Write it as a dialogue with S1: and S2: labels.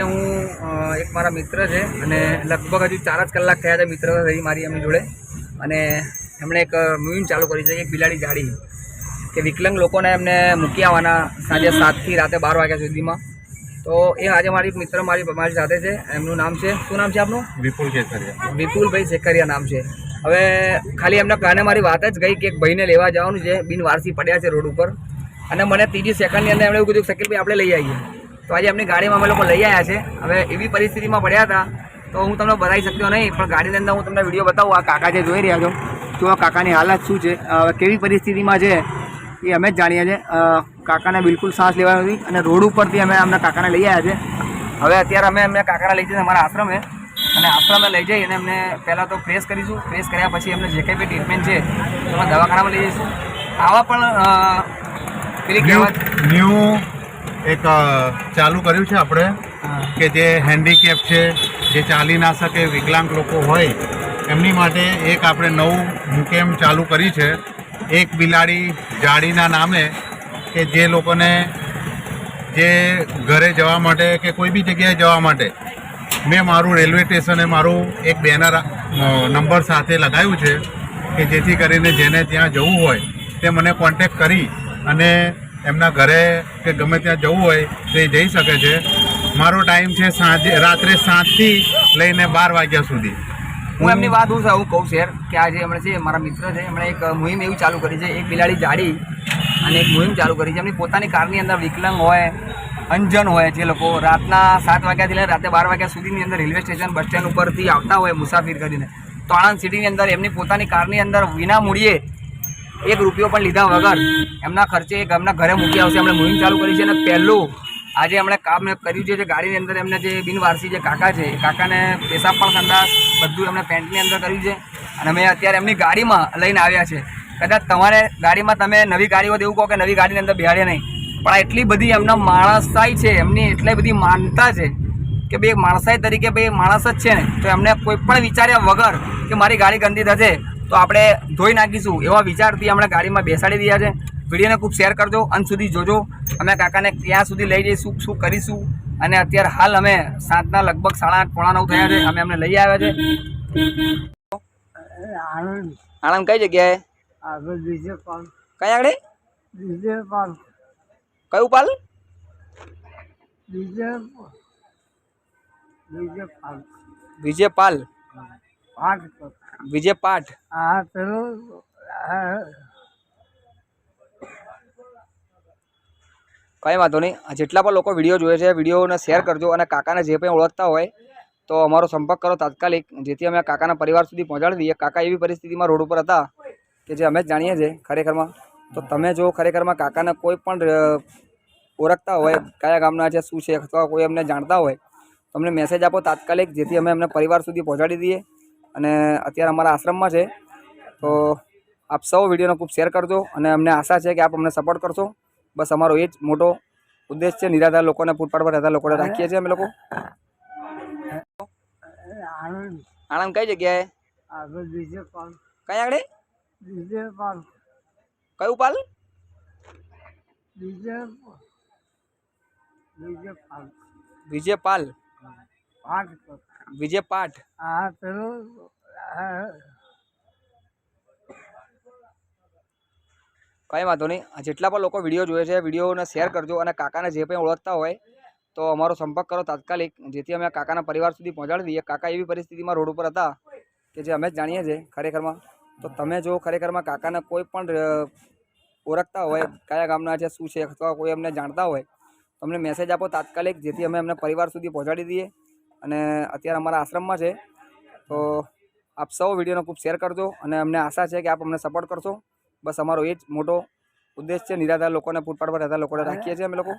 S1: હું એક મારા મિત્ર છે અને લગભગ હજુ 4 જ કલાક થયા છે મિત્ર રહી મારી એમની જોડે અને એમણે એક મુહિમ ચાલુ કરી છે એક બિલાડી જાડી કે વિકલાંગ લોકોને એમને મૂકી આવવાના સાંજે 7 થી રાતે 12 વાગ્યા સુધીમાં। તો એ આજે મારી મિત્ર મારી સાથે છે। એમનું નામ છે, શું નામ છે આપનું?
S2: વિપુલ શેખરિયા।
S1: વિપુલભાઈ શેખરિયા નામ છે। હવે ખાલી એમના કારણે મારી વાત જ ગઈ કે એક ભાઈને લેવા જવાનું છે, બિનવારસી પડ્યા છે રોડ ઉપર અને મને 3 સેકન્ડની અંદર એમણે એવું કીધું શકીલભાઈ આપણે લઈ આવીએ। તો આજે એમની ગાડીમાં અમે લોકો લઈ આવ્યા છે। હવે એવી પરિસ્થિતિમાં પડ્યા હતા તો હું તમને બતાવી શકતો નહીં, પણ ગાડીની અંદર હું તમને વિડીયો બતાવું। આ કાકા જે જોઈ રહ્યા છો તો આ કાકાની હાલત શું છે, કેવી પરિસ્થિતિમાં છે એ અમે જ જાણીએ છીએ। કાકાને બિલકુલ શ્વાસ લેવાનો નથી અને રોડ ઉપરથી અમે અમને કાકાને લઈ આવ્યા છે। હવે અત્યારે અમે એમને કાકાને લઈ જઈએ અમારા આશ્રમે અને આશ્રમે લઈ જઈ અને એમને પહેલાં તો ફ્રેશ કરીશું। ફ્રેશ કર્યા પછી એમને જે કંઈ બી ટ્રીટમેન્ટ છે તો અમે દવાખાનામાં લઈ જઈશું। આવા પણ પેલી કહેવત
S2: ન્યૂ એક ચાલુ કર્યું છે આપણે કે જે હેન્ડીકેપ છે, જે ચાલી ના શકે, વિકલાંગ લોકો હોય એમની માટે એક આપણે નવું મુકેમ ચાલુ કરી છે, એક બિલાડી જાડીના નામે, કે જે લોકોને જે ઘરે જવા માટે કે કોઈ બી જગ્યાએ જવા માટે મેં મારું રેલવે સ્ટેશને મારું એક બેનર નંબર સાથે લગાવ્યું છે કે જેથી કરીને જેને ત્યાં જવું હોય તે મને કોન્ટેક્ટ કરી અને એમના ઘરે કે ગમે ત્યાં જવું હોય તે જઈ શકે છે। મારો ટાઈમ છે રાત્રે 7 થી લઈને 12 વાગ્યા સુધી।
S1: હું એમની વાત હું કહું શેર કે આજે એમણે છે મારા મિત્ર છે, એમણે એક મુહિમ એવી ચાલુ કરી છે, એક બિલાડી જાડી અને એક મુહિમ ચાલુ કરી છે। એમની પોતાની કારની અંદર વિકલાંગ હોય, અંજન હોય, જે લોકો રાતના 7 વાગ્યાથી લઈને રાતે 12 વાગ્યા સુધીની અંદર રેલવે સ્ટેશન બસ સ્ટેન્ડ ઉપરથી આવતા હોય મુસાફિર કરીને, તો આણંદ સિટીની અંદર એમની પોતાની કારની અંદર વિના મૂડીએ 1 રૂપિયો પણ લીધા વગર એમના ખર્ચે એમના ઘરે મૂકી આવશે। એમણે મુહિમ ચાલુ કરી છે અને પહેલું આજે એમણે કામ કર્યું છે, જે ગાડીની અંદર એમને જે બિનવારસી જે કાકા છે એ કાકાને પેશાબ પણ સંડાસ બધું એમને પેન્ટની અંદર કર્યું છે અને અમે અત્યારે એમની ગાડીમાં લઈને આવ્યા છે। કદાચ તમારે ગાડીમાં તમે નવી ગાડી હોય એવું કહો કે નવી ગાડીની અંદર બેહાડે નહીં, પણ એટલી બધી એમના માણસાઈ છે, એમની એટલી બધી માનતા છે કે ભાઈ માણસાઈ તરીકે ભાઈ માણસ જ છે ને, તો એમને કોઈ પણ વિચાર્યા વગર કે મારી ગાડી ગંદી થશે તો આપણે ધોઈ નાખીશું એવા વિચારથી આપણે ગાડીમાં બેસાડી દીધા છે। વિડીયોને ખૂબ શેર કરજો, અંત સુધી જોજો। અમે કાકાને ક્યાં સુધી લઈ જઈશું, શું કરીશું, અને અત્યારે હાલ અમે સાંજના લગભગ 8:30 પોણા 9 થયા છે, અમે એમને લઈ આવ્યા છે। આણંદ કઈ જગ્યાએ? કઈ આગળ? કયું પાલ? વિજય પાલ, વિજય પાઠ। કંઈ વાંધો નહીં, જેટલા પણ લોકો વિડીયો જોવે છે વિડીયોને શેર કરજો અને કાકાને જે પણ ઓળખતા હોય તો અમારો સંપર્ક કરો તાત્કાલિક, જેથી અમે કાકાના પરિવાર સુધી પહોંચાડી દઈએ। કાકા એવી પરિસ્થિતિમાં રોડ ઉપર હતા કે જે અમે જ જાણીએ છીએ ખરેખરમાં। તો તમે જો ખરેખરમાં કાકાને કોઈ પણ ઓળખતા હોય, કયા ગામના છે, શું છે, અથવા કોઈ એમને જાણતા હોય તો અમને મેસેજ આપો તાત્કાલિક, જેથી અમે એમને પરિવાર સુધી પહોંચાડી દઈએ। અને અત્યારે અમારા આશ્રમમાં છે, તો આપ સૌ વિડીયોને ખૂબ શેર કરજો અને અમને આશા છે કે આપ અમને સપોર્ટ કરશો। બસ અમારો એ જ મોટો ઉદ્દેશ છે। નિરાધાર લોકોને, ફૂટપાથ પર રહેતા લોકોને રાખીએ છીએ અમે લોકો। આણંદ કઈ જગ્યાએ? કઈ આગળ? કયું પાલ? વિજય પાલ, વિજય પાઠ। કંઈ વાંધો નહીં, જેટલા પણ લોકો વિડીયો જોવે છે વિડીયોને શેર કરજો અને કાકાને જે પણ ઓળખતા હોય તો અમારો સંપર્ક કરો તાત્કાલિક, જેથી અમે કાકાના પરિવાર સુધી પહોંચાડી દઈએ। કાકા એવી પરિસ્થિતિમાં રોડ ઉપર હતા કે જે અમે જ જાણીએ છીએ ખરેખરમાં। તો તમે જો ખરેખરમાં કાકાને કોઈ પણ ઓળખતા હોય, કયા ગામના છે, શું છે, અથવા કોઈ એમને જાણતા હોય તો અમને મેસેજ આપો તાત્કાલિક, જેથી અમે એમને પરિવાર સુધી પહોંચાડી દઈએ। અને અત્યારે અમારા આશ્રમમાં છે, તો આપ સૌ વિડીયોને ખૂબ શેર કરજો અને અમને આશા છે કે આપ અમને સપોર્ટ કરશો। બસ અમારો એ જ મોટો ઉદ્દેશ છે। નિરાધાર લોકોને, ફૂટપાથ પર રહેતા લોકોને રાખીએ છીએ અમે લોકો।